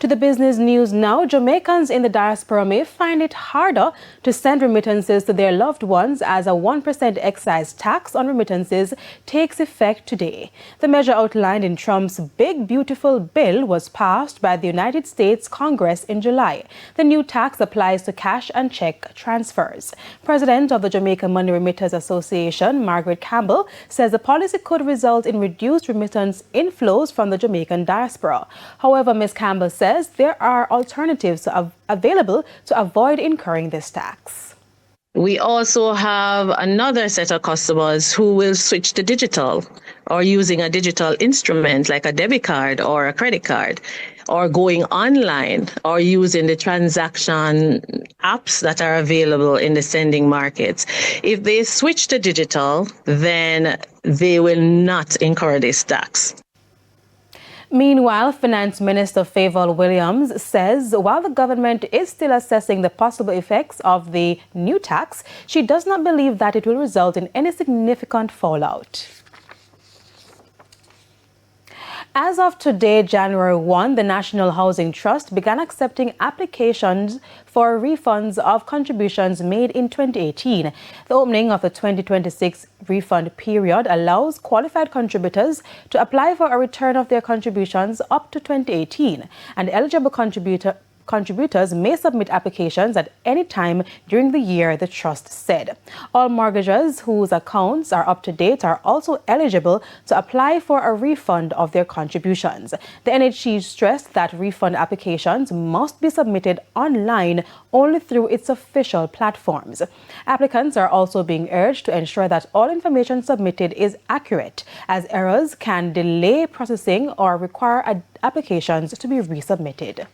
To the business news now, Jamaicans in the diaspora may find it harder to send remittances to their loved ones as a 1% excise tax on remittances takes effect today. The measure outlined in Trump's Big Beautiful Bill was passed by the United States Congress in July. The new tax applies to cash and check transfers. President of the Jamaica Money Remitters Association, Margaret Campbell, says the policy could result in reduced remittance inflows from the Jamaican diaspora. However, Ms. Campbell says there are alternatives available to avoid incurring this tax. We also have another set of customers who will switch to digital or using a digital instrument like a debit card or a credit card, or going online or using the transaction apps that are available in the sending markets. If they switch to digital, then they will not incur this tax. Meanwhile, Finance Minister Favour Williams says while the government is still assessing the possible effects of the new tax, she does not believe that it will result in any significant fallout. As of today, January 1, the National Housing Trust began accepting applications for refunds of contributions made in 2018. The opening of the 2026 refund period allows qualified contributors to apply for a return of their contributions up to 2018, and eligible contributors may submit applications at any time during the year, the trust said. All mortgagors whose accounts are up to date are also eligible to apply for a refund of their contributions. The NHT stressed that refund applications must be submitted online only through its official platforms. Applicants are also being urged to ensure that all information submitted is accurate, as errors can delay processing or require applications to be resubmitted.